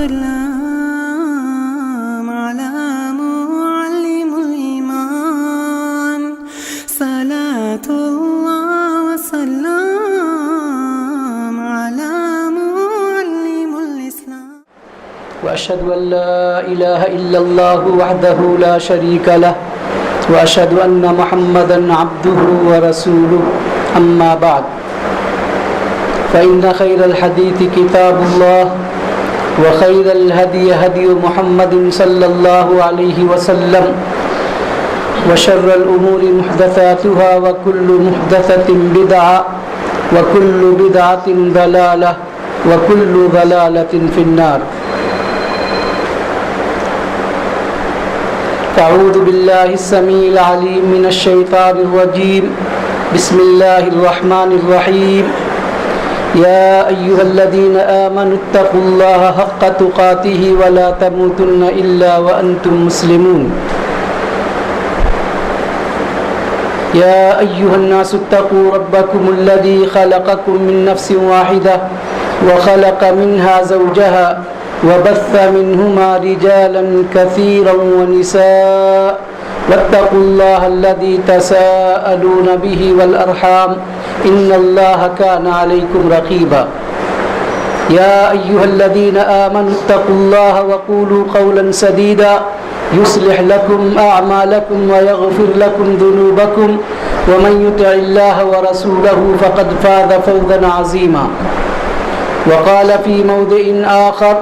وسلام على معلم الإيمان صلاة الله وسلام على معلم الإسلام وأشهد أن لا إله إلا الله وحده لا شريك له وأشهد أن محمدًا عبده ورسوله أما بعد فإن خير الحديث كتاب الله وخير الهدي هدي محمد صلى الله عليه وسلم وشر الأمور محدثاتها وكل محدثة بدعة وكل بدعة ضلالة وكل ضلالة في النار. أعوذ بالله السميع العليم من الشيطان الرجيم. بسم الله الرحمن الرحيم. يا أيها الذين آمنوا اتقوا الله حق تقاته ولا تموتن إلا وأنتم مسلمون. يا أيها الناس اتقوا ربكم الذي خلقكم من نفس واحدة وخلق منها زوجها وبث منهما رجالا كثيرا ونساء واتقوا الله الذي تساءلون به والأرحام إن الله كان عليكم رقيبا. يا أيها الذين آمنوا اتقوا الله وقولوا قولا سديدا يصلح لكم أعمالكم ويغفر لكم ذنوبكم ومن يطع الله ورسوله فقد فاز فوزا عظيما. وقال في موضع آخر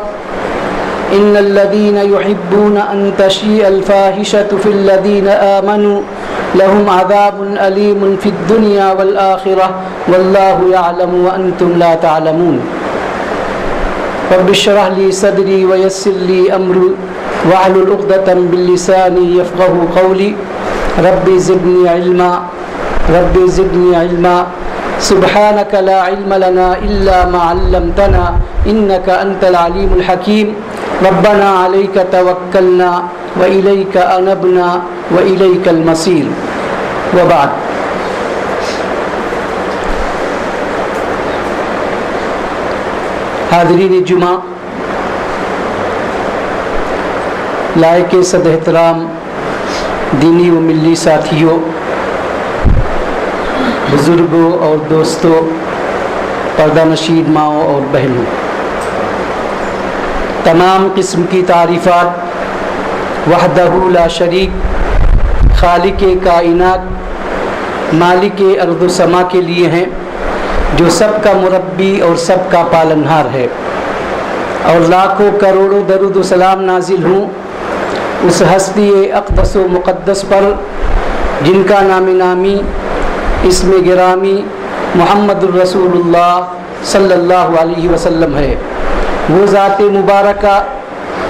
إن الذين يحبون أن تشيع الفاحشة في الذين آمنوا لهم عذاب أليم في الدنيا والآخرة والله يعلم وأنتم لا تعلمون. رب اشرح لي صدري ويسر لي أمري واحلل عقدة من لساني يفقهوا قولي. رب زدني علما رب زدني علما سبحانك لا علم لنا إلا ما علمتنا إنك أنت العليم الحكيم. ربنا عليك توكلنا وإليك أنبنا وإليك المصير. وبعد. حاضرین جمعہ، لائق صد احترام دینی و ملی ساتھیوں، بزرگوں اور دوستوں، پردہ نشین ماؤں اور بہنوں، تمام قسم کی تعریفات وحدہ لا شریک خالق کائنات مالک ارض و سما کے لیے ہیں، جو سب کا مربی اور سب کا پالنہار ہے، اور لاکھوں کروڑوں درود و سلام نازل ہوں اس ہستی اقدس و مقدس پر جن کا نام نامی اسم گرامی محمد الرسول اللہ صلی اللہ علیہ وسلم ہے۔ وہ ذات مبارکہ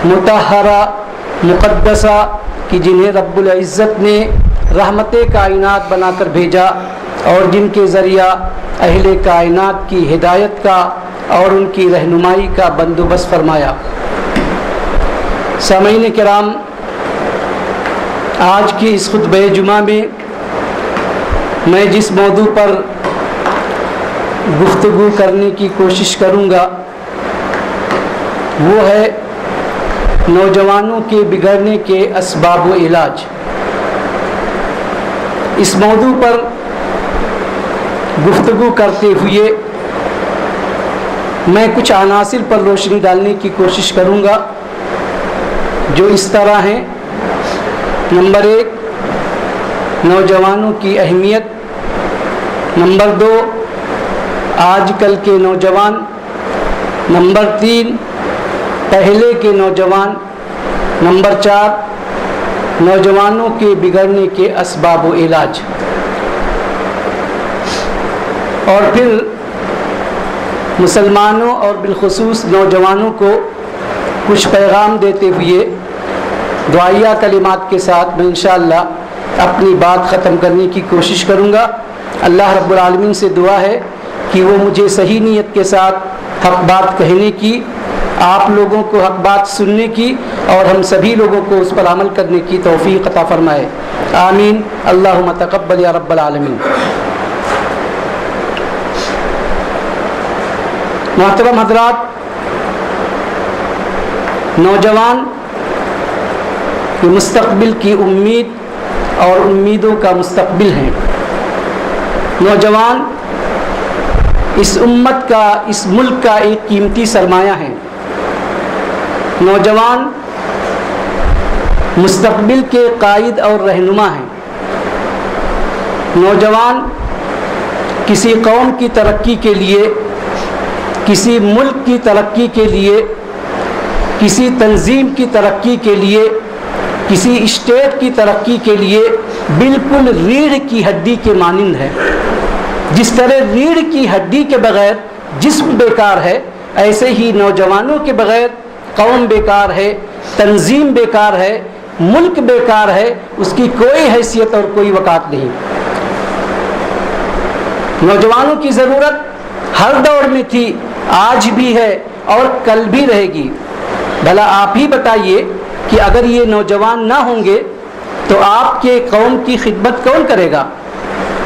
مطہرہ مقدسہ کہ جنہیں رب العزت نے رحمت کائنات بنا کر بھیجا، اور جن کے ذریعہ اہل کائنات کی ہدایت کا اور ان کی رہنمائی کا بندوبست فرمایا۔ سامعین کرام، آج کی اس خطبہ جمعہ میں میں جس موضوع پر گفتگو کرنے کی کوشش کروں گا وہ ہے نوجوانوں کے بگڑنے کے اسباب و علاج۔ اس موضوع پر گفتگو کرتے ہوئے میں کچھ عناصر پر روشنی ڈالنے کی کوشش کروں گا جو اس طرح ہیں۔ نمبر 1، نوجوانوں کی اہمیت۔ نمبر 2، آج کل کے نوجوان۔ نمبر 3، پہلے کے نوجوان۔ نمبر 4، نوجوانوں کے بگڑنے کے اسباب و علاج۔ اور پھر مسلمانوں اور بالخصوص نوجوانوں کو کچھ پیغام دیتے ہوئے دعائیہ کلمات کے ساتھ میں انشاءاللہ اپنی بات ختم کرنے کی کوشش کروں گا۔ اللہ رب العالمین سے دعا ہے کہ وہ مجھے صحیح نیت کے ساتھ حق بات کہنے کی، آپ لوگوں کو حق بات سننے کی، اور ہم سبھی لوگوں کو اس پر عمل کرنے کی توفیق عطا فرمائے۔ آمین اللہم تقبل یا رب العالمین۔ محترم حضرات، نوجوان یہ مستقبل کی امید اور امیدوں کا مستقبل ہیں. نوجوان اس امت کا، اس ملک کا ایک قیمتی سرمایہ ہیں. نوجوان مستقبل کے قائد اور رہنما ہیں. نوجوان کسی قوم کی ترقی کے لیے، کسی ملک کی ترقی کے لیے، کسی تنظیم کی ترقی کے لیے، کسی اسٹیٹ کی ترقی کے لیے بالکل ریڑھ کی ہڈی کے مانند ہے. جس طرح ریڑھ کی ہڈی کے بغیر جسم بیکار ہے، ایسے ہی نوجوانوں کے بغیر قوم بیکار ہے، تنظیم بیکار ہے، ملک بیکار ہے، اس کی کوئی حیثیت اور کوئی وقار نہیں. نوجوانوں کی ضرورت ہر دور میں تھی، آج بھی ہے اور کل بھی رہے گی. بھلا آپ ہی بتائیے کہ اگر یہ نوجوان نہ ہوں گے تو آپ کے قوم کی خدمت کون کرے گا؟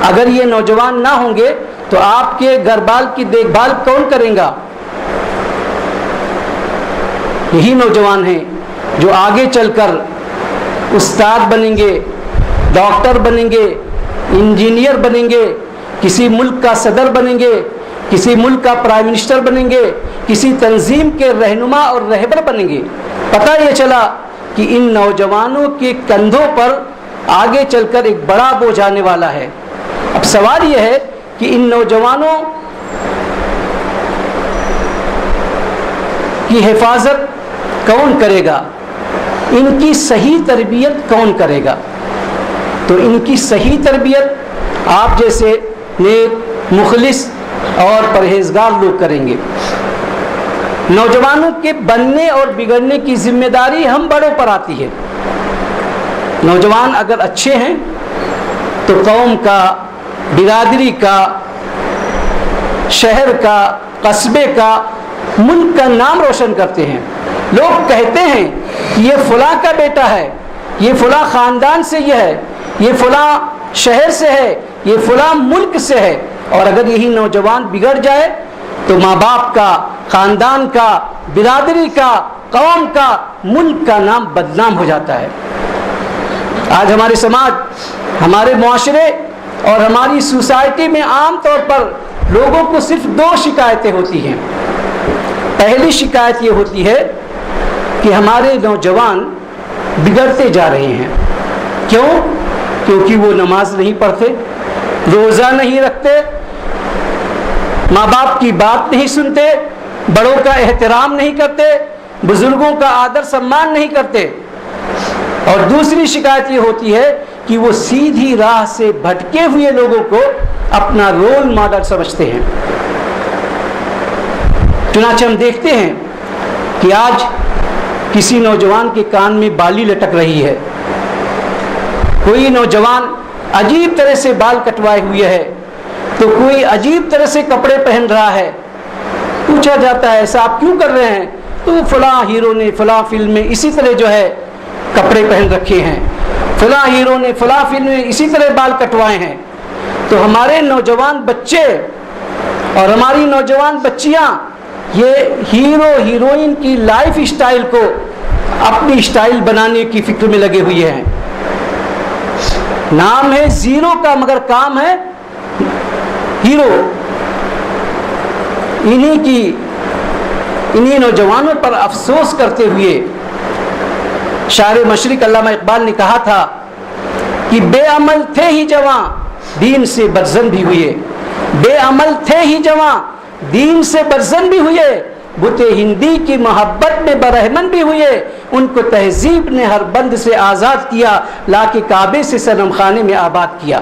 اگر یہ نوجوان نہ ہوں گے تو آپ کے گھر بال کی دیکھ بھال کون کرے گا؟ یہی نوجوان ہیں جو آگے چل کر استاد بنیں گے، ڈاکٹر بنیں گے، انجینئر بنیں گے، کسی ملک کا صدر بنیں گے، کسی ملک کا پرائم منسٹر بنیں گے، کسی تنظیم کے رہنما اور رہبر بنیں گے. پتہ یہ چلا کہ ان نوجوانوں کے کندھوں پر آگے چل کر ایک بڑا بوجھ آنے والا ہے. اب سوال یہ ہے کہ ان نوجوانوں کی حفاظت کون کرے گا؟ ان کی صحیح تربیت کون کرے گا؟ تو ان کی صحیح تربیت آپ جیسے نیک، مخلص اور پرہیزگار لوگ کریں گے. نوجوانوں کے بننے اور بگڑنے کی ذمہ داری ہم بڑوں پر آتی ہے. نوجوان اگر اچھے ہیں تو قوم کا، برادری کا، شہر کا، قصبے کا، ملک کا نام روشن کرتے ہیں. لوگ کہتے ہیں کہ یہ فلاں کا بیٹا ہے، یہ فلاں خاندان سے یہ ہے، یہ فلاں شہر سے ہے، یہ فلاں ملک سے ہے. اور اگر یہی نوجوان بگڑ جائے تو ماں باپ کا، خاندان کا، برادری کا، قوم کا، ملک کا نام بدنام ہو جاتا ہے. آج ہمارے سماج، ہمارے معاشرے اور ہماری سوسائٹی میں عام طور پر لوگوں کو صرف 2 شکایتیں ہوتی ہیں. پہلی شکایت یہ ہوتی ہے کہ ہمارے نوجوان بگڑتے جا رہے ہیں. کیوں؟ کیونکہ وہ نماز نہیں پڑھتے، روزہ نہیں رکھتے، ماں باپ کی بات نہیں سنتے، بڑوں کا احترام نہیں کرتے، بزرگوں کا آدر سمان نہیں کرتے. اور دوسری شکایت یہ ہوتی ہے کہ وہ سیدھی راہ سے بھٹکے ہوئے لوگوں کو اپنا رول ماڈل سمجھتے ہیں. چنانچہ ہم دیکھتے ہیں کہ آج کسی نوجوان کے کان میں بالی لٹک رہی ہے، کوئی نوجوان عجیب طرح سے بال کٹوائے ہوئے ہے، تو کوئی عجیب طرح سے کپڑے پہن رہا ہے. پوچھا جاتا ہے ایسا آپ کیوں کر رہے ہیں؟ تو فلاں ہیرو نے فلاں فلم میں اسی طرح جو ہے کپڑے پہن رکھے ہیں، فلاں ہیرو نے فلاں فلم میں اسی طرح بال کٹوائے ہیں. تو ہمارے نوجوان بچے اور ہماری نوجوان بچیاں یہ ہیرو ہیروئن کی لائف اسٹائل کو اپنی اسٹائل بنانے کی فکر میں لگے ہوئے ہیں. نام ہے زیرو کا مگر کام ہے ہیرو. انہی نوجوانوں پر افسوس کرتے ہوئے شاعر مشرق علامہ اقبال نے کہا تھا کہ بے عمل تھے ہی جواں دین سے برزن بھی ہوئے. بے عمل تھے ہی جواں دین سے برزن بھی ہوئے، بت ہندی کی محبت میں برہمن بھی ہوئے. ان کو تہذیب نے ہر بند سے آزاد کیا، لا کے کعبے سے صنم خانے میں آباد کیا.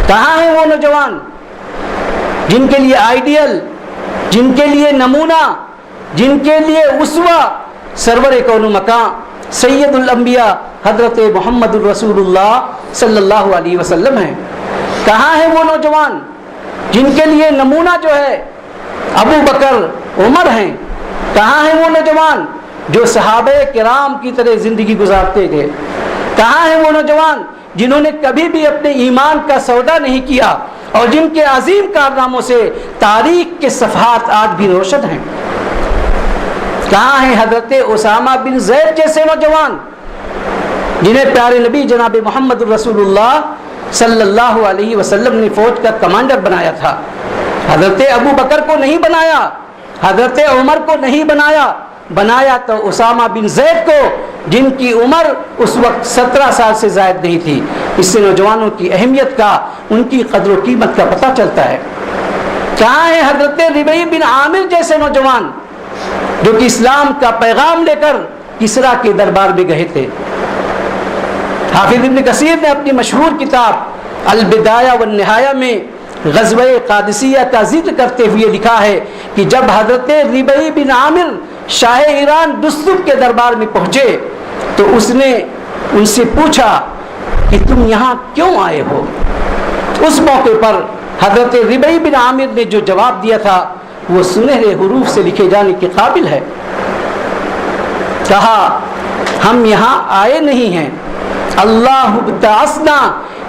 کہاں ہیں وہ نوجوان جن کے لیے آئیڈیل، جن کے لیے نمونہ، جن کے لیے اسوہ سرور کون و مکان سید الانبیاء حضرت محمد الرسول اللہ صلی اللہ علیہ وسلم ہیں؟ کہاں ہیں وہ نوجوان جن کے لیے نمونہ جو ہے ابو بکر، عمر ہیں؟ کہاں ہیں وہ نوجوان جو صحابہ کرام کی طرح زندگی گزارتے تھے؟ کہاں ہیں وہ نوجوان جنہوں نے کبھی بھی اپنے ایمان کا سودا نہیں کیا اور جن کے عظیم کارناموں سے تاریخ کے صفحات آج بھی روشن ہیں؟ کہاں ہیں حضرت اسامہ بن زید جیسے نوجوان جنہیں پیارے نبی جناب محمد رسول اللہ صلی اللہ علیہ وسلم نے فوج کا کمانڈر بنایا تھا؟ حضرت ابو بکر کو نہیں بنایا، حضرت عمر کو نہیں بنایا تو اسامہ بن زید کو، جن کی عمر اس وقت 17 سال سے زائد نہیں تھی۔ اس سے نوجوانوں کی اہمیت کا، ان کی قدر و قیمت کا پتہ چلتا ہے۔ کہاں ہیں حضرت ربیع بن عامر جیسے نوجوان جو کہ اسلام کا پیغام لے کر کسریٰ کے دربار میں گئے تھے؟ حافظ ابن کثیر نے اپنی مشہور کتاب البدایہ والنہایہ میں غزوہ قادسیہ کا ذکر کرتے ہوئے لکھا ہے کہ جب حضرت ربیع بن عامر شاہ ایران دستر کے دربار میں پہنچے تو اس نے ان سے پوچھا کہ تم یہاں کیوں آئے ہو؟ اس موقع پر حضرت ربیع بن عامر نے جو جواب دیا تھا وہ سنہرے حروف سے لکھے جانے کے قابل ہے۔ کہا ہم یہاں آئے نہیں ہیں، اللہ ابتعثنا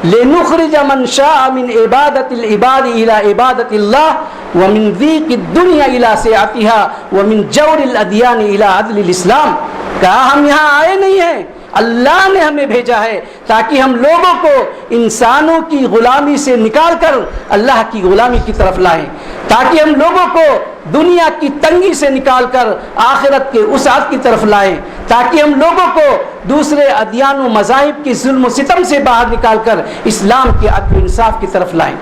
لنخرج من شاء من عبادت العباد الى عبادت اللہ ومن ضیق الدنیا الى سعتها ومن جور الادیان الى عدل الاسلام۔ کہا ہم یہاں آئے نہیں ہیں، اللہ نے ہمیں بھیجا ہے تاکہ ہم لوگوں کو انسانوں کی غلامی سے نکال کر اللہ کی غلامی کی طرف لائیں، تاکہ ہم لوگوں کو دنیا کی تنگی سے نکال کر آخرت کے وسعت کی طرف لائیں، تاکہ ہم لوگوں کو دوسرے ادیان و مذاہب کی ظلم و ستم سے باہر نکال کر اسلام کے عدل و انصاف کی طرف لائیں۔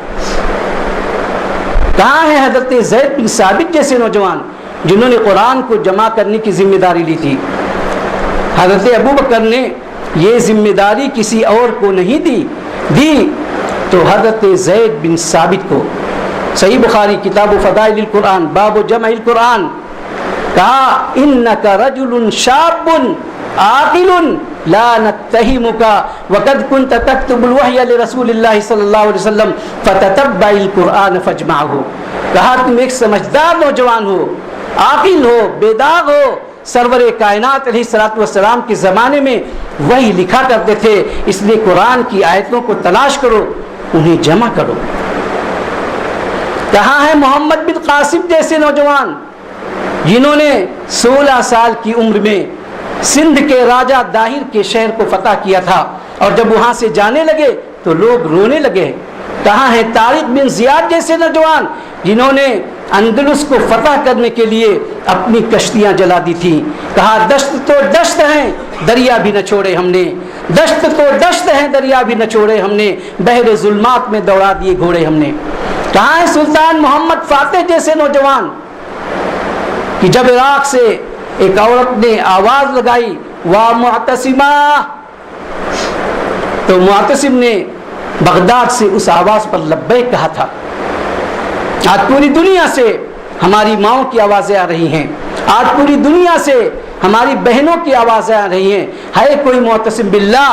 کہاں ہیں حضرت زید بن ثابت جیسے نوجوان جنہوں نے قرآن کو جمع کرنے کی ذمہ داری لی تھی؟ حضرت ابو بکر نے یہ ذمہ داری کسی اور کو نہیں دی تو حضرت زید بن ثابت کو۔ صحیح بخاری کتاب فضائل القرآن باب جمع القرآن کہا انک رجل شاب عاقل لا نتہمک وقد كنت تكتب الوحی لرسول اللہ صلی اللہ علیہ وسلم فتتبع القرآن فاجمعہ۔ کہا تم ایک سمجھدار نوجوان ہو، عاقل ہو، بیداغ ہو، سرور کائنات علیہ الصلوۃ والسلام کے زمانے میں وہی لکھا کرتے تھے، اس لیے قرآن کی آیتوں کو تلاش کرو، انہیں جمع کرو۔ کہاں ہے محمد بن قاسم جیسے نوجوان جنہوں نے 16 سال کی عمر میں سندھ کے راجہ داہر کے شہر کو فتح کیا تھا، اور جب وہاں سے جانے لگے تو لوگ رونے لگے؟ کہاں ہے طارق بن زیاد جیسے نوجوان جنہوں نے اندلس کو فتح کرنے کے لیے اپنی کشتیاں جلا دی تھیں؟ کہا دشت تو دشت ہیں دریا بھی نہ چھوڑے ہم نے، دشت تو دشت ہیں دریا بھی نہ چھوڑے ہم نے، بحر ظلمات میں دوڑا دیے گھوڑے ہم نے۔ کہاں ہے سلطان محمد فاتح جیسے نوجوان کہ جب عراق سے ایک عورت نے آواز لگائی وا معتصمہ، تو معتصم نے بغداد سے اس آواز پر لبیک کہا تھا۔ آج پوری دنیا سے ہماری ماؤں کی آوازیں آ رہی ہیں، آج پوری دنیا سے ہماری بہنوں کی آوازیں آ رہی ہیں، ہے کوئی معتصم باللہ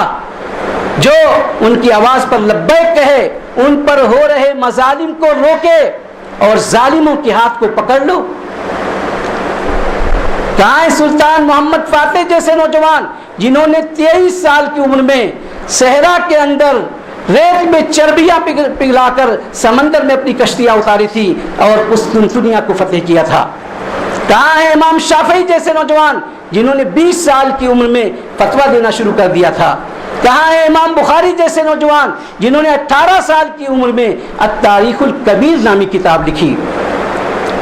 جو ان کی آواز پر لبیک کہے، ان پر ہو رہے مظالم کو روکے اور ظالموں کے ہاتھ کو پکڑ لو۔ کہاں ہے سلطان محمد فاتح جیسے نوجوان جنہوں نے 23 سال کی عمر میں صحرا کے اندر ریت میں چربیاں پگھلا کر سمندر میں اپنی کشتیاں اتاری تھی اور اس دنیا کو فتح کیا تھا؟ کہاں ہے امام شافعی جیسے نوجوان جنہوں نے 20 سال کی عمر میں فتویٰ دینا شروع کر دیا تھا؟ کہاں ہے امام بخاری جیسے نوجوان جنہوں نے 18 سال کی عمر میں التاریخ الکبیر نامی کتاب لکھی؟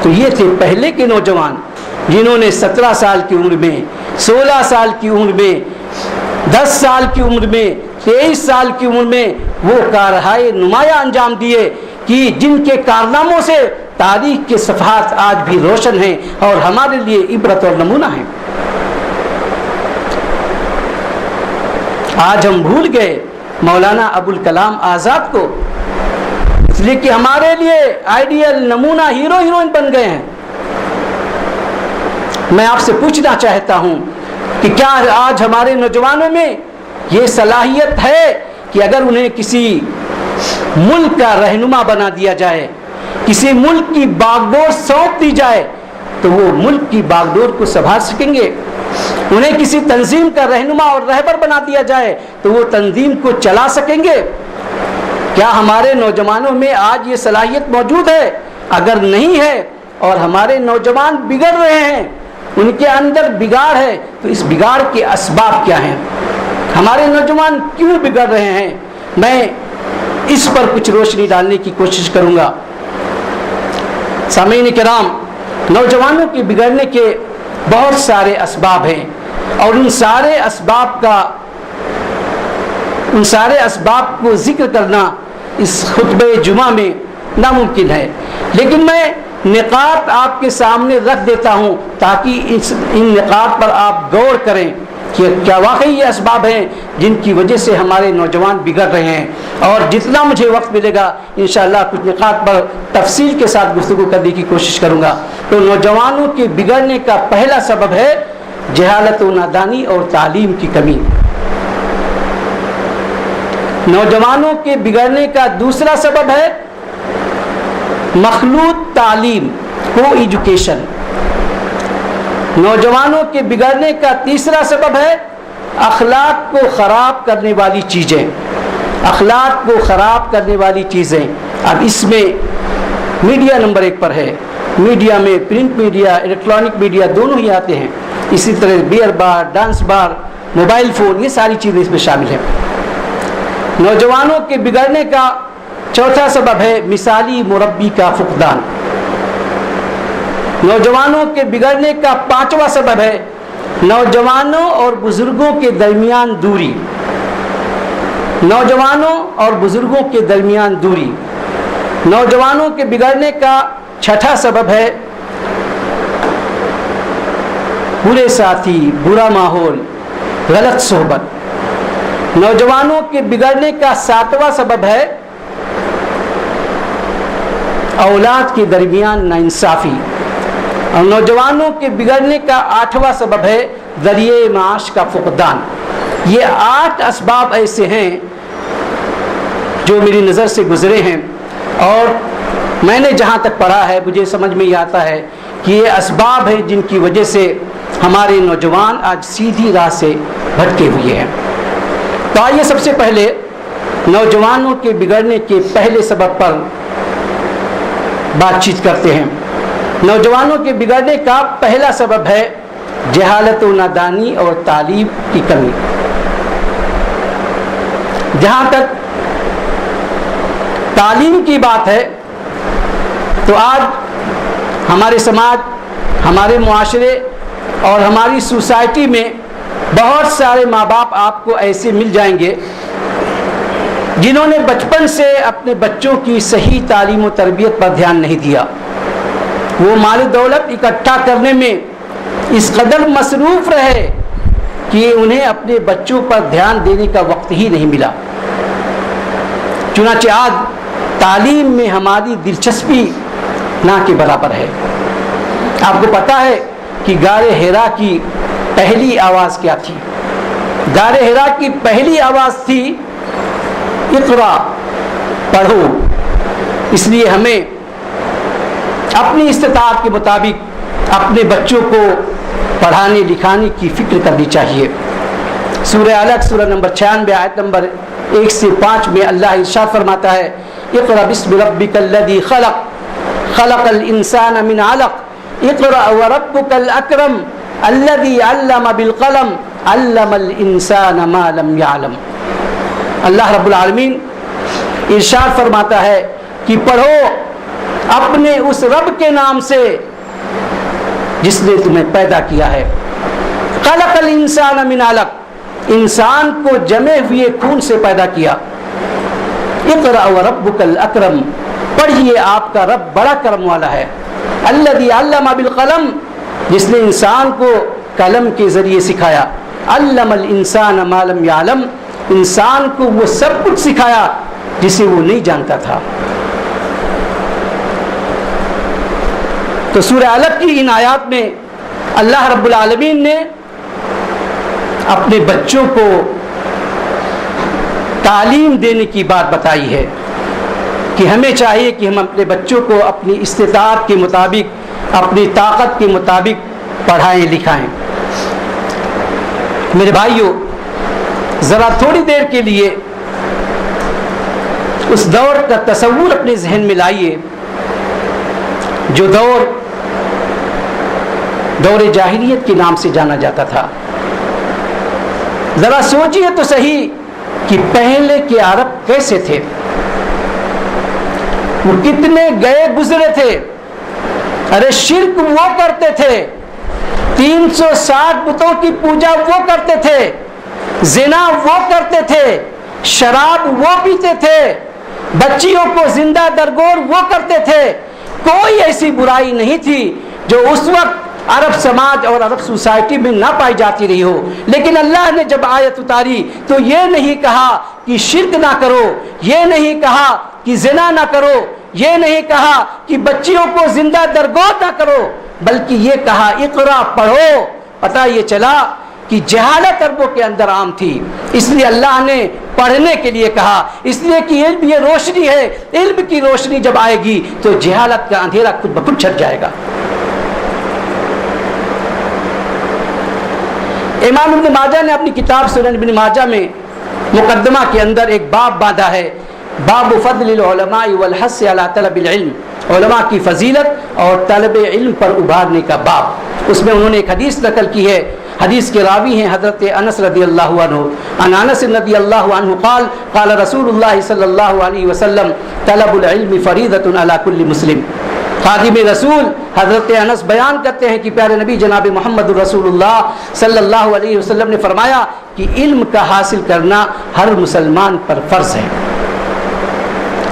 تو یہ تھے پہلے کے نوجوان جنہوں نے 17 سال کی عمر میں، 16 سال کی عمر میں، 10 سال کی عمر میں، 23 سال کی عمر میں وہ کارہائے نمایاں انجام دیے کہ جن کے کارناموں سے تاریخ کے صفحات آج بھی روشن ہیں اور ہمارے لیے عبرت اور نمونہ ہیں۔ آج ہم بھول گئے مولانا ابوالکلام آزاد کو، اس لیے کہ ہمارے لیے آئیڈیل، نمونہ، ہیرو ہیروئن بن گئے ہیں۔ میں آپ سے پوچھنا چاہتا ہوں کہ کیا آج ہمارے نوجوانوں میں یہ صلاحیت ہے کہ اگر انہیں کسی ملک کا رہنما بنا دیا جائے، کسی ملک کی باغڈور سونپ دی جائے تو وہ ملک کی باغڈور کو سنبھال سکیں گے؟ انہیں کسی تنظیم کا رہنما اور رہبر بنا دیا جائے تو وہ تنظیم کو چلا سکیں گے؟ کیا ہمارے نوجوانوں میں آج یہ صلاحیت موجود ہے؟ اگر نہیں ہے اور ہمارے نوجوان بگڑ رہے ہیں ان کے اندر بگاڑ ہے، تو اس بگاڑ کے اسباب کیا ہیں، ہمارے نوجوان کیوں بگڑ رہے ہیں، میں اس پر کچھ روشنی ڈالنے کی کوشش کروں گا۔ سامعین کرام، نوجوانوں کے بگڑنے کے بہت سارے اسباب ہیں، اور ان سارے اسباب کو ذکر کرنا اس خطبہ جمعہ میں ناممکن ہے، لیکن میں نقاط آپ کے سامنے رکھ دیتا ہوں تاکہ ان نقاط پر آپ غور کریں کہ کیا واقعی یہ اسباب ہیں جن کی وجہ سے ہمارے نوجوان بگڑ رہے ہیں۔ اور جتنا مجھے وقت ملے گا انشاءاللہ کچھ نقاط پر تفصیل کے ساتھ گفتگو کرنے کی کوشش کروں گا۔ تو نوجوانوں کے بگڑنے کا پہلا سبب ہے جہالت و نادانی اور تعلیم کی کمی۔ نوجوانوں کے بگڑنے کا دوسرا سبب ہے مخلوط تعلیم، کو ایجوکیشن۔ نوجوانوں کے بگڑنے کا تیسرا سبب ہے اخلاق کو خراب کرنے والی چیزیں، اخلاق کو خراب کرنے والی چیزیں۔ اب اس میں میڈیا نمبر 1 پر ہے، میڈیا میں پرنٹ میڈیا، الیکٹرانک میڈیا دونوں ہی آتے ہیں، اسی طرح بیئر بار، ڈانس بار، موبائل فون، یہ ساری چیزیں اس میں شامل ہیں۔ نوجوانوں کے بگڑنے کا چوتھا سبب ہے مثالی مربی کا فقدان۔ نوجوانوں کے بگڑنے کا پانچواں سبب ہے نوجوانوں اور بزرگوں کے درمیان دوری، نوجوانوں اور بزرگوں کے درمیان دوری۔ نوجوانوں کے بگڑنے کا چھٹا سبب ہے برے ساتھی، برا ماحول، غلط صحبت۔ نوجوانوں کے بگڑنے کا ساتواں سبب ہے اولاد کے درمیان ناانصافی، اور نوجوانوں کے بگڑنے کا آٹھواں سبب ہے ذریعہ معاش کا فقدان۔ یہ 8 اسباب ایسے ہیں جو میری نظر سے گزرے ہیں، اور میں نے جہاں تک پڑھا ہے مجھے سمجھ میں یہ آتا ہے کہ یہ اسباب ہیں جن کی وجہ سے ہمارے نوجوان آج سیدھی راہ سے بھٹکے ہوئے ہیں۔ تو آئیے سب سے پہلے نوجوانوں کے بگڑنے کے پہلے سبب پر بات چیت کرتے ہیں۔ نوجوانوں کے بگڑنے کا پہلا سبب ہے جہالت و نادانی اور تعلیم کی کمی۔ جہاں تک تعلیم کی بات ہے تو آج ہمارے سماج، ہمارے معاشرے اور ہماری سوسائٹی میں بہت سارے ماں باپ آپ کو ایسے مل جائیں گے جنہوں نے بچپن سے اپنے بچوں کی صحیح تعلیم و تربیت پر دھیان نہیں دیا۔ وہ مال دولت اکٹھا کرنے میں اس قدر مصروف رہے کہ انہیں اپنے بچوں پر دھیان دینے کا وقت ہی نہیں ملا۔ چنانچہ آج تعلیم میں ہماری دلچسپی نہ کے برابر ہے۔ آپ کو پتہ ہے کہ غار حرا کی پہلی آواز کیا تھی؟ غار حرا کی پہلی آواز تھی اقرا، پڑھو۔ اس لیے ہمیں اپنی استطاعت کے مطابق اپنے بچوں کو پڑھانے لکھانے کی فکر کرنی چاہیے۔ سورہ علق سورہ نمبر 96 آیت نمبر 1 سے 5 میں اللہ ارشاد فرماتا ہے اقرا بسم ربک الذی خلق خلق الانسان من علق اقرا وربک الاکرم الذی علم بالقلم علم الانسان ما لم يعلم۔ اللہ رب العالمین ارشاد فرماتا ہے کہ پڑھو اپنے اس رب کے نام سے جس نے تمہیں پیدا کیا ہے۔ خلق الانسان من علق، انسان کو جمے ہوئے خون سے پیدا کیا۔ اقرأ وربک الاکرم، پڑھیے آپ کا رب بڑا کرم والا ہے۔ الذی علم بالقلم، جس نے انسان کو قلم کے ذریعے سکھایا۔ علم الانسان ما لم يعلم، انسان کو وہ سب کچھ سکھایا جسے وہ نہیں جانتا تھا۔ تو سورہ علق کی ان آیات میں اللہ رب العالمین نے اپنے بچوں کو تعلیم دینے کی بات بتائی ہے کہ ہمیں چاہیے کہ ہم اپنے بچوں کو اپنی استطاعت کے مطابق، اپنی طاقت کے مطابق پڑھائیں لکھائیں۔ میرے بھائیوں، ذرا تھوڑی دیر کے لیے اس دور کا تصور اپنے ذہن میں لائیے جو دور دور جاہلیت کے نام سے جانا جاتا تھا۔ ذرا سوچئے تو صحیح کہ پہلے کے عرب کیسے تھے، وہ کتنے گئے گزرے تھے۔ ارے شرک وہ کرتے تھے، 360 بتوں کی پوجا وہ کرتے تھے، زنا وہ کرتے تھے، شراب وہ پیتے تھے، بچیوں کو زندہ درگور وہ کرتے تھے۔ کوئی ایسی برائی نہیں تھی جو اس وقت عرب سماج اور عرب سوسائٹی میں نہ پائی جاتی رہی ہو، لیکن اللہ نے جب آیت اتاری تو یہ نہیں کہا کہ شرک نہ کرو، یہ نہیں کہا کہ زنا نہ کرو، یہ نہیں کہا کہ بچیوں کو زندہ درگور نہ کرو، بلکہ یہ کہا اقرا پڑھو۔ پتہ یہ چلا کہ جہالت عربوں کے اندر عام تھی، اس لیے اللہ نے پڑھنے کے لیے کہا، اس لیے کہ علم یہ روشنی ہے، علم کی روشنی جب آئے گی تو جہالت کا اندھیرا خود بخود چھٹ جائے گا۔ امام ابن ماجہ نے اپنی کتاب سنن ابن ماجہ میں مقدمہ کے اندر ایک باب باندھا ہے، باب فضل العلماء والحث علی طلب العلم، علماء کی فضیلت اور طلب علم پر ابھارنے کا باب۔ اس میں انہوں نے ایک حدیث نقل کی ہے، حدیث کے راوی ہیں حضرت انس رضی اللہ عنہ، عن انس رضی اللہ عنہ قال قال رسول اللہ صلی اللہ علیہ وسلم طلب العلم فریضۃ علی کل مسلم۔ خادم رسول حضرت انس بیان کرتے ہیں کہ پیارے نبی جناب محمد رسول اللہ صلی اللہ علیہ وسلم نے فرمایا کہ علم کا حاصل کرنا ہر مسلمان پر فرض ہے۔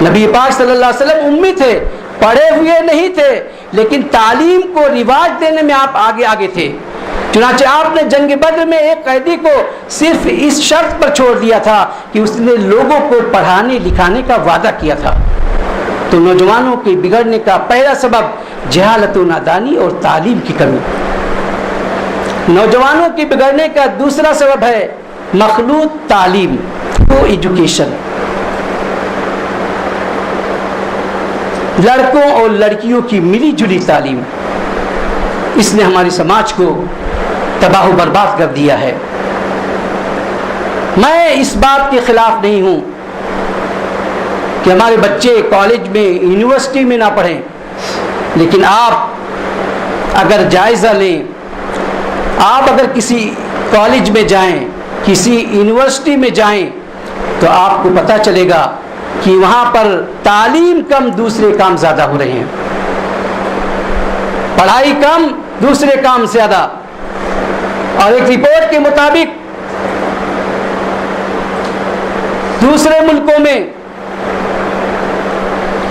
نبی پاک صلی اللہ علیہ وسلم امی تھے، پڑھے ہوئے نہیں تھے، لیکن تعلیم کو رواج دینے میں آپ آگے آگے تھے۔ چنانچہ آپ نے جنگ بدر میں ایک قیدی کو صرف اس شرط پر چھوڑ دیا تھا کہ اس نے لوگوں کو پڑھانے لکھانے کا وعدہ کیا تھا۔ تو نوجوانوں کے بگڑنے کا پہلا سبب جہالت و نادانی اور تعلیم کی کمی۔ نوجوانوں کے بگڑنے کا دوسرا سبب ہے مخلوط تعلیم، کو ایجوکیشن۔ لڑکوں اور لڑکیوں کی ملی جلی تعلیم، اس نے ہمارے سماج کو تباہ و برباد کر دیا ہے۔ میں اس بات کے خلاف نہیں ہوں کہ ہمارے بچے کالج میں یونیورسٹی میں نہ پڑھیں، لیکن آپ اگر جائزہ لیں، آپ اگر کسی کالج میں جائیں، کسی یونیورسٹی میں جائیں، تو آپ کو پتہ چلے گا کہ وہاں پر تعلیم کم دوسرے کام زیادہ ہو رہے ہیں، پڑھائی کم دوسرے کام زیادہ۔ اور ایک رپورٹ کے مطابق دوسرے ملکوں میں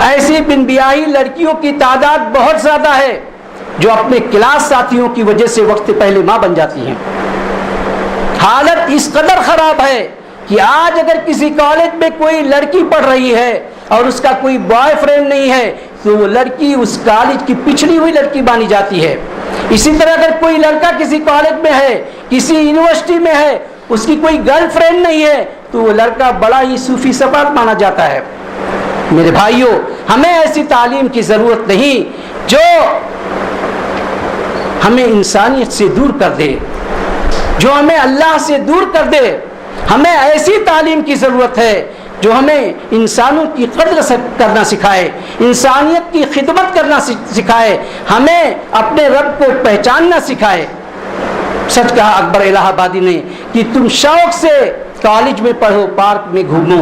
ایسی بن بیاہی لڑکیوں کی تعداد بہت زیادہ ہے جو اپنے کلاس ساتھیوں کی وجہ سے وقت پہلے ماں بن جاتی ہیں۔ حالت اس قدر خراب ہے کہ آج اگر کسی کالج میں کوئی لڑکی پڑھ رہی ہے اور اس کا کوئی بوائے فرینڈ نہیں ہے تو وہ لڑکی اس کالج کی پچھڑی ہوئی لڑکی مانی جاتی ہے۔ اسی طرح اگر کوئی لڑکا کسی کالج میں ہے، کسی یونیورسٹی میں ہے، اس کی کوئی گرل فرینڈ نہیں ہے تو وہ لڑکا بڑا ہی صوفی سفاٹ مانا جاتا ہے۔ میرے بھائیوں، ہمیں ایسی تعلیم کی ضرورت نہیں جو ہمیں انسانیت سے دور کر دے، جو ہمیں اللہ سے دور کر دے۔ ہمیں ایسی تعلیم کی ضرورت ہے جو ہمیں انسانوں کی قدر کرنا سکھائے، انسانیت کی خدمت کرنا سکھائے، ہمیں اپنے رب کو پہچاننا سکھائے۔ سچ کہا اکبر الہ آبادی نے کہ تم شوق سے کالج میں پڑھو، پارک میں گھومو،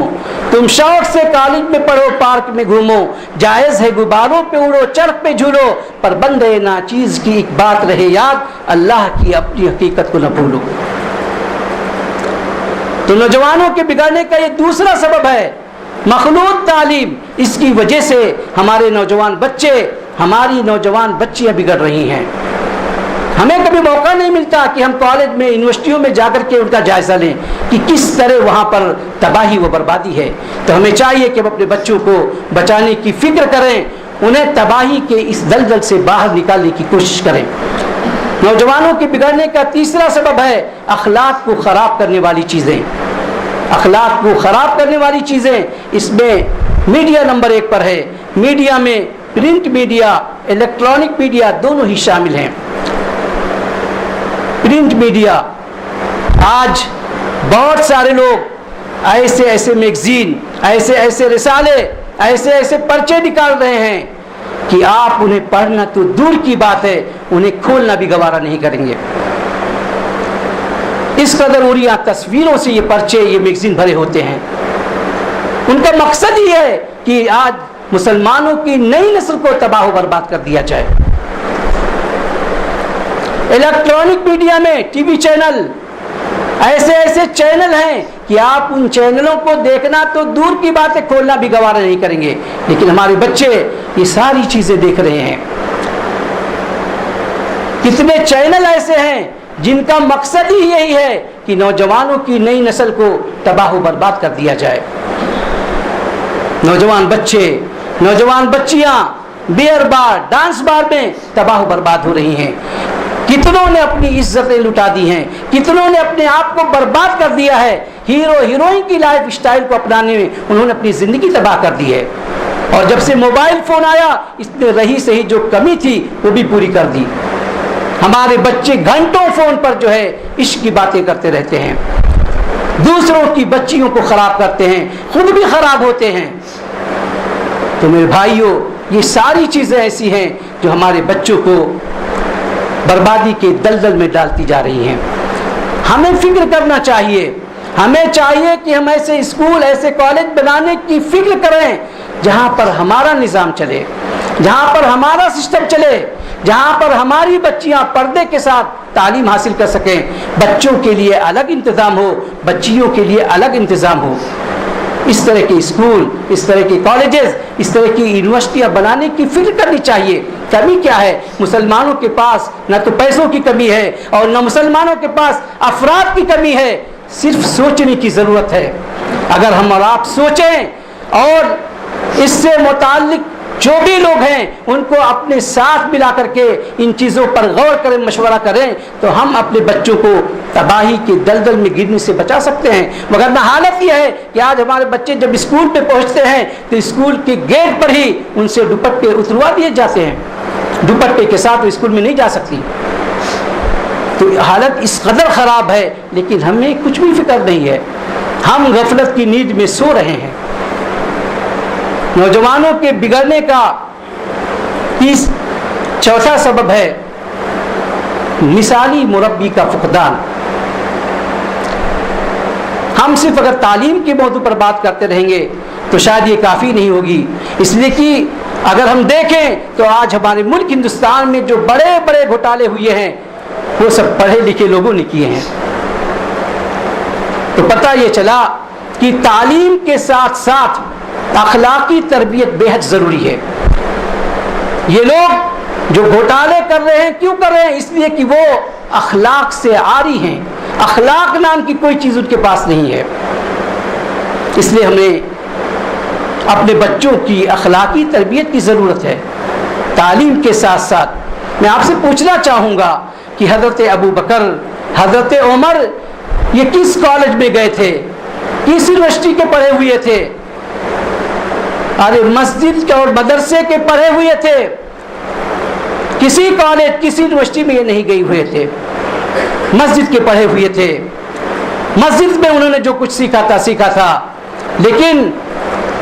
تم شوق سے کالج میں پڑھو، پارک میں گھومو، جائز ہے غباروں پہ اڑو، چرخ پہ جھولو، پر بندے ناچیز کی ایک بات رہے یاد، اللہ کی اپنی حقیقت کو نہ بھولو۔ تو نوجوانوں کے بگڑنے کا یہ دوسرا سبب ہے مخلوط تعلیم۔ اس کی وجہ سے ہمارے نوجوان بچے، ہماری نوجوان بچیاں بگڑ رہی ہیں۔ ہمیں کبھی موقع نہیں ملتا کہ ہم کالج میں یونیورسٹیوں میں جا کر کے ان کا جائزہ لیں کہ کس طرح وہاں پر تباہی و بربادی ہے۔ تو ہمیں چاہیے کہ ہم اپنے بچوں کو بچانے کی فکر کریں، انہیں تباہی کے اس دلدل سے باہر نکالنے کی کوشش کریں۔ نوجوانوں کے بگڑنے کا تیسرا سبب ہے اخلاق کو خراب کرنے والی چیزیں۔ اخلاق کو خراب کرنے والی چیزیں، اس میں میڈیا نمبر 1 پر ہے۔ میڈیا میں پرنٹ میڈیا، الیکٹرانک میڈیا دونوں ہی شامل ہیں۔ پرنٹ میڈیا، آج بہت سارے لوگ ایسے ایسے میگزین، ایسے ایسے رسالے، ایسے ایسے پرچے نکال رہے ہیں کہ آپ انہیں پڑھنا تو دور کی بات ہے، انہیں کھولنا بھی گوارا نہیں کریں گے۔ اس قدر اوریاں تصویروں سے یہ پرچے، یہ میگزین بھرے ہوتے ہیں۔ ان کا مقصد یہ ہے کہ آج مسلمانوں کی نئی نسل کو تباہ و برباد کر دیا جائے۔ الیکٹرانک میڈیا میں ٹی وی چینل، ایسے چینل ہیں کہ آپ ان چینلوں کو دیکھنا تو دور کی بات ہے، کھولنا بھی گوارا نہیں کریں گے، لیکن ہمارے بچے یہ ساری چیزیں دیکھ رہے ہیں۔ کتنے چینل ایسے ہیں جن کا مقصد ہی یہی ہے کہ نوجوانوں کی نئی نسل کو تباہ و برباد کر دیا جائے۔ نوجوان بچے، نوجوان بچیاں بیئر بار، ڈانس بار میں تباہ و برباد ہو رہی ہیں۔ کتنوں نے اپنی عزتیں لٹا دی ہیں، کتنوں نے اپنے آپ کو برباد کر دیا ہے۔ ہیرو ہیروئن کی لائف سٹائل کو اپنانے میں انہوں نے اپنی زندگی تباہ کر دی ہے، اور جب سے موبائل فون آیا اس نے رہی سہی جو کمی تھی وہ بھی پوری کر دی۔ ہمارے بچے گھنٹوں فون پر جو ہے عشق کی باتیں کرتے رہتے ہیں، دوسروں کی بچیوں کو خراب کرتے ہیں، خود بھی خراب ہوتے ہیں۔ تو میرے بھائیوں، یہ ساری چیزیں ایسی ہیں جو ہمارے بچوں کو بربادی کے دلدل میں ڈالتی جا رہی ہیں۔ ہمیں فکر کرنا چاہیے، ہمیں چاہیے کہ ہم ایسے اسکول، ایسے کالج بنانے کی فکر کریں جہاں پر ہمارا نظام چلے، جہاں پر ہمارا سسٹم چلے، جہاں پر ہماری بچیاں پردے کے ساتھ تعلیم حاصل کر سکیں۔ بچوں کے لیے الگ انتظام ہو، بچیوں کے لیے الگ انتظام ہو۔ اس طرح کے اسکول، اس طرح کے کالجز، اس طرح کی یونیورسٹیاں بنانے کی فکر کرنی چاہیے۔ کمی کیا ہے؟ مسلمانوں کے پاس نہ تو پیسوں کی کمی ہے اور نہ مسلمانوں کے پاس افراد کی کمی ہے، صرف سوچنے کی ضرورت ہے۔ اگر ہم اور آپ سوچیں اور اس سے متعلق جو بھی لوگ ہیں ان کو اپنے ساتھ ملا کر کے ان چیزوں پر غور کریں، مشورہ کریں، تو ہم اپنے بچوں کو تباہی کے دلدل میں گرنے سے بچا سکتے ہیں۔ مگر نہ حالت یہ ہے کہ آج ہمارے بچے جب اسکول پہ پہنچتے ہیں تو اسکول کے گیٹ پر ہی ان سے دوپٹے اتروا دیے جاتے ہیں، دوپٹے کے ساتھ وہ اسکول میں نہیں جا سکتی۔ تو حالت اس قدر خراب ہے، لیکن ہمیں کچھ بھی فکر نہیں ہے، ہم غفلت کی نیند میں سو رہے ہیں۔ نوجوانوں کے بگڑنے کا چوتھا سبب ہے مثالی مربی کا فقدان۔ ہم صرف اگر تعلیم کے موضوع پر بات کرتے رہیں گے تو شاید یہ کافی نہیں ہوگی، اس لیے کہ اگر ہم دیکھیں تو آج ہمارے ملک ہندوستان میں جو بڑے بڑے گھوٹالے ہوئے ہیں وہ سب پڑھے لکھے لوگوں نے کیے ہیں۔ تو پتہ یہ چلا کہ تعلیم کے ساتھ ساتھ اخلاقی تربیت بے حد ضروری ہے۔ یہ لوگ جو گھوٹالے کر رہے ہیں کیوں کر رہے ہیں؟ اس لیے کہ وہ اخلاق سے عاری ہیں، اخلاق نام کی کوئی چیز ان کے پاس نہیں ہے۔ اس لیے ہمیں اپنے بچوں کی اخلاقی تربیت کی ضرورت ہے۔ تعلیم کے ساتھ ساتھ میں آپ سے پوچھنا چاہوں گا کہ حضرت ابو بکر، حضرت عمر یہ کس کالج میں گئے تھے، کس یونیورسٹی کے پڑھے ہوئے تھے؟ ارے مسجد اور مدرسے کے پڑھے ہوئے تھے، کسی کالج کسی یونیورسٹی میں یہ نہیں گئے ہوئے تھے، مسجد کے پڑھے ہوئے تھے، مسجد میں انہوں نے جو کچھ سیکھا تھا۔ لیکن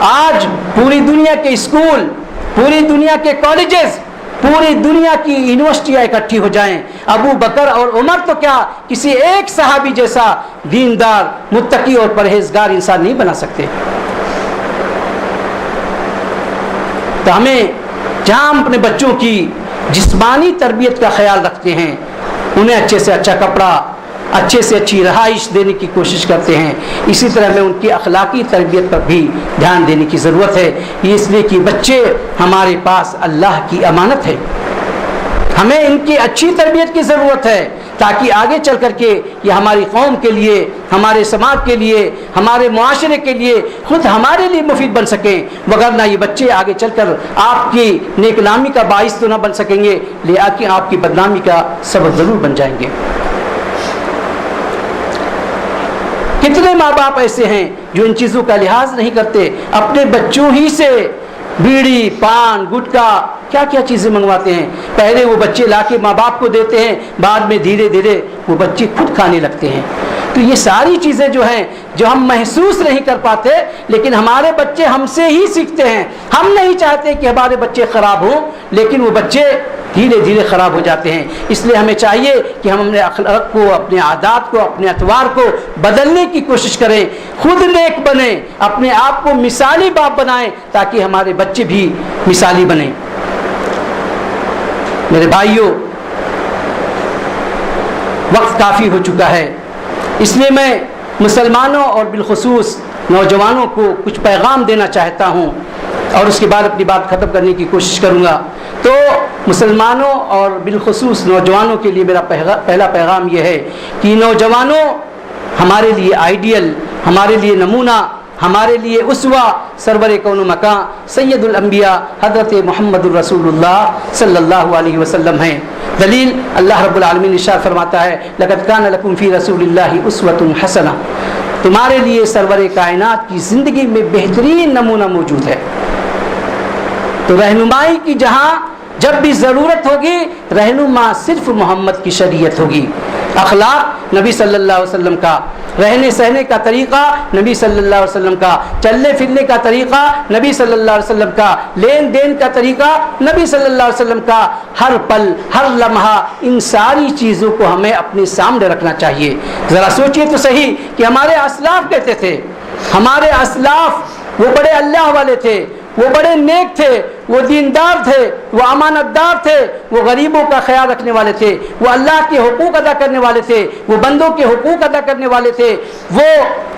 آج پوری دنیا کے اسکول، پوری دنیا کے کالجز، پوری دنیا کی یونیورسٹیاں اکٹھی ہو جائیں، ابو بکر اور عمر تو کیا کسی ایک صحابی جیسا دیندار، متقی اور پرہیزگار انسان نہیں بنا سکتے۔ تو ہمیں جہاں ہم اپنے بچوں کی جسمانی تربیت کا خیال رکھتے ہیں، انہیں اچھے سے اچھا کپڑا، اچھے سے اچھی رہائش دینے کی کوشش کرتے ہیں، اسی طرح ہمیں ان کی اخلاقی تربیت پر بھی دھیان دینے کی ضرورت ہے۔ یہ اس لیے کہ بچے ہمارے پاس اللہ کی امانت ہے، ہمیں ان کی اچھی تربیت کی ضرورت ہے تاکہ آگے چل کر کے یہ ہماری قوم کے لیے، ہمارے سماج کے لیے، ہمارے معاشرے کے لیے، خود ہمارے لیے مفید بن سکیں۔ وگرنہ یہ بچے آگے چل کر آپ کی نیک نامی کا باعث تو نہ بن سکیں گے، لیکن آپ کی بدنامی کا سبب ضرور بن جائیں گے۔ کتنے ماں باپ ایسے ہیں جو ان چیزوں کا لحاظ نہیں کرتے، اپنے بچوں ہی سے بیڑی، پان، گٹکا، کیا کیا چیزیں منگواتے ہیں۔ پہلے وہ بچے لا کے ماں باپ کو دیتے ہیں، بعد میں دھیرے دھیرے وہ بچے خود کھانے لگتے ہیں۔ تو یہ ساری چیزیں جو ہیں جو ہم محسوس نہیں کر پاتے، لیکن ہمارے بچے ہم سے ہی سیکھتے ہیں. ہم نہیں چاہتے کہ ہمارے بچے خراب ہوں، لیکن وہ بچے دھیرے دھیرے خراب ہو جاتے ہیں. اس لیے ہمیں چاہیے کہ ہم اپنے اخلاق کو، اپنے عادات کو، اپنے اطوار کو بدلنے کی کوشش کریں، خود نیک بنیں، اپنے آپ کو مثالی باپ بنائیں تاکہ ہمارے بچے بھی مثالی بنیں. میرے بھائیوں، وقت کافی ہو چکا ہے، اس لیے میں مسلمانوں اور بالخصوص نوجوانوں کو کچھ پیغام دینا چاہتا ہوں اور اس کے بعد اپنی بات ختم کرنے کی کوشش کروں گا. تو مسلمانوں اور بالخصوص نوجوانوں کے لیے میرا پہلا پیغام یہ ہے کہ نوجوانوں ہمارے لیے آئیڈیل، ہمارے لیے نمونہ، ہمارے لیے اسوہ سرور کون و مکان سید الانبیاء حضرت محمد الرسول اللہ صلی اللہ علیہ وسلم ہیں. دلیل اللہ رب العالمین ارشاد فرماتا ہے لقد کان لکم فی رسول اللہ اسوۃ حسنہ، تمہارے لیے سرور کائنات کی زندگی میں بہترین نمونہ موجود ہے. تو رہنمائی کی جہاں جب بھی ضرورت ہوگی، رہنما صرف محمد کی شریعت ہوگی. اخلاق نبی صلی اللہ علیہ وسلم کا، رہنے سہنے کا طریقہ نبی صلی اللہ علیہ وسلم کا، چلنے پھرنے کا طریقہ نبی صلی اللہ علیہ وسلم کا، لین دین کا طریقہ نبی صلی اللہ علیہ وسلم کا. ہر پل، ہر لمحہ ان ساری چیزوں کو ہمیں اپنے سامنے رکھنا چاہیے. ذرا سوچئے تو صحیح کہ ہمارے اسلاف کہتے تھے، ہمارے اسلاف وہ بڑے اللہ والے تھے، وہ بڑے نیک تھے، وہ دیندار تھے، وہ امانت دار تھے، وہ غریبوں کا خیال رکھنے والے تھے، وہ اللہ کے حقوق ادا کرنے والے تھے، وہ بندوں کے حقوق ادا کرنے والے تھے، وہ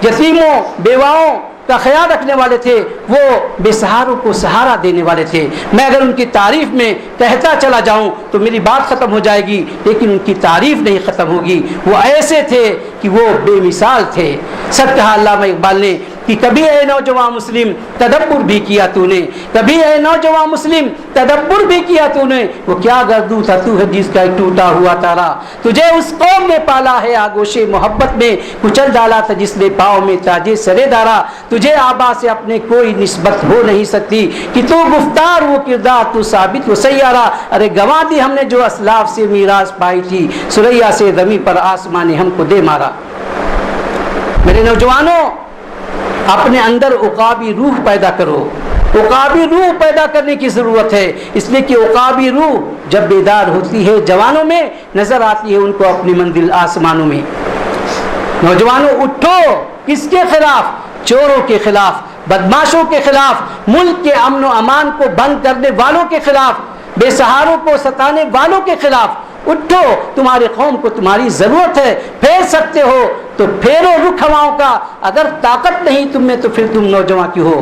یتیموں بیواؤں کا خیال رکھنے والے تھے، وہ بے سہاروں کو سہارا دینے والے تھے. میں اگر ان کی تعریف میں کہتا چلا جاؤں تو میری بات ختم ہو جائے گی، لیکن ان کی تعریف نہیں ختم ہوگی. وہ ایسے تھے کہ وہ بے مثال تھے. سچ کہا علامہ اقبال نے کہ کبھی اے نوجوان مسلم تدبر بھی کیا تو نے، کبھی اے نوجوان مسلم تدبر بھی کیا تو نے، وہ کیا گردوں تھا تو ہے جس کا ایک ٹوٹا ہوا تارا، تجھے اس قوم نے پالا ہے آگوش محبت میں، کچل ڈالا تھا جس نے پاؤں میں تاجے سرے دارا، تجھے آبا سے اپنے کوئی نسبت ہو نہیں سکتی، کہ تو گفتار وہ کردار تو ثابت وہ سیارہ. ارے گنوا دی ہم نے جو اسلاف سے میراث پائی تھی، سریا سے زمین پر آسمان نے ہم کو دے مارا. میرے نوجوانوں، اپنے اندر عقابی روح پیدا کرو. عقابی روح پیدا کرنے کی ضرورت ہے، اس لیے کہ عقابی روح جب بیدار ہوتی ہے جوانوں میں، نظر آتی ہے ان کو اپنی منزل آسمانوں میں. نوجوانوں اٹھو، کس کے خلاف؟ چوروں کے خلاف، بدماشوں کے خلاف، ملک کے امن و امان کو بند کرنے والوں کے خلاف، بے سہاروں کو ستانے والوں کے خلاف. اٹھو، تمہاری قوم کو تمہاری ضرورت ہے. پھیر سکتے ہو تو پھیرو رخ ہواؤں کا، اگر طاقت نہیں تم میں تو پھر تم نوجوان کیوں ہو؟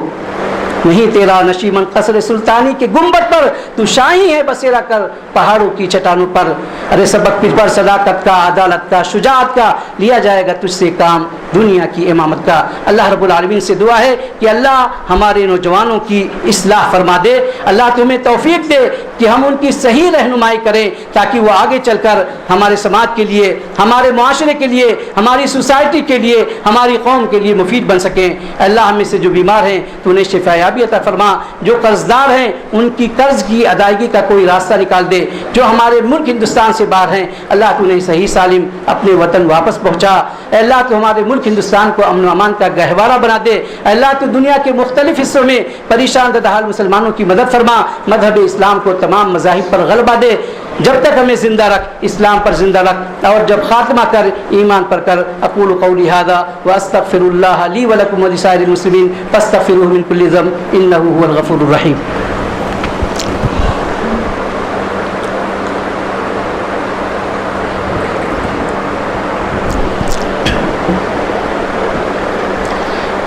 نہیں تیرا نشیمن قصر سلطانی کے گنبد پر، تو شاہی ہے بسیرا کر پہاڑوں کی چٹانوں پر. ارے سبق پھر پر صداقت کا، عدالت کا، شجاعت کا، لیا جائے گا تجھ سے کام دنیا کی امامت کا. اللہ رب العالمین سے دعا ہے کہ اللہ ہمارے نوجوانوں کی اصلاح فرما دے. اللہ تمہیں توفیق دے کہ ہم ان کی صحیح رہنمائی کریں تاکہ وہ آگے چل کر ہمارے سماج کے لیے، ہمارے معاشرے کے لیے، ہماری سوسائٹی کے لیے، ہماری قوم کے لیے مفید بن سکیں. اللہ ہم میں سے جو بیمار ہیں تو انہیں شفا عطا فرما، جو قرض دار ہیں ان کی قرض کی ادائیگی کا کوئی راستہ نکال دے، جو ہمارے ملک ہندوستان سے باہر ہیں اللہ تو انہیں صحیح سالم اپنے وطن واپس پہنچا. اے اللہ تو ہمارے ملک ہندوستان کو امن و امان کا گہوارہ بنا دے. اے اللہ تو دنیا کے مختلف حصوں میں پریشان زدہ حال مسلمانوں کی مدد فرما. مذہب اسلام کو تمام مذاہب پر غلبہ دے. جب تک ہمیں زندہ رکھ، اسلام پر زندہ رکھ، اور جب خاتمہ کر ایمان پر کر. اقول قولی ھذا واستغفر اللہ لی ولکم ولسائر المسلمین فاستغفروہ من کل ذنب انہ هو الغفور الرحیم.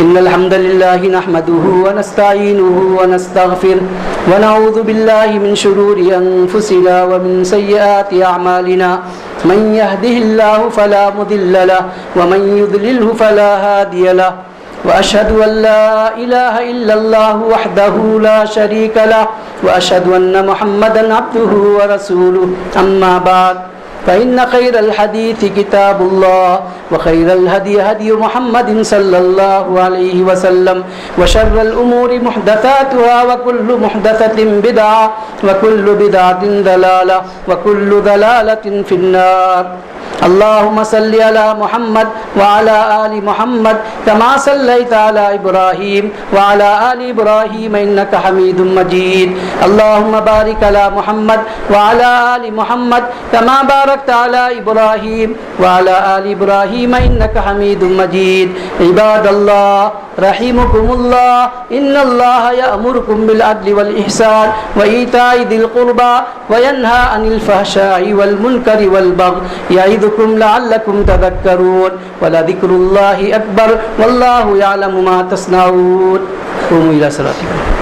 إن الحمد لله نحمده ونستعينه ونستغفره ونعوذ بالله من شرور أنفسنا ومن سيئات أعمالنا. من يهده الله فلا مضل له ومن يضلله فلا هادي له. وأشهد أن لا إله إلا الله وحده لا شريك له وأشهد أن محمدا عبده ورسوله. أما بعد فإن خير الحديث كتاب الله وخير الهدي هدي محمد صلى الله عليه وسلم وشر الأمور محدثاتها وكل محدثة بدعة وكل بدعة ضلالة وكل ضلالة في النار. اللهم صل على محمد وعلى آل محمد كما صليت على إبراهيم وعلى آل إبراهيم إنك حميد مجيد. اللهم بارك على محمد وعلى آل محمد كما باركت على إبراهيم وعلى آل إبراهيم إنك حميد مجيد. عباد الله رحمكم الله، إن الله يأمركم بالعدل والإحسان وإيتاء ذي القربى وينهى عن الفحشاء والمنكر والبغي يعظكم لعلكم تذكرون. ولذكر الله أكبر والله يعلم ما تصنعون. قوموا إلى صلاتكم.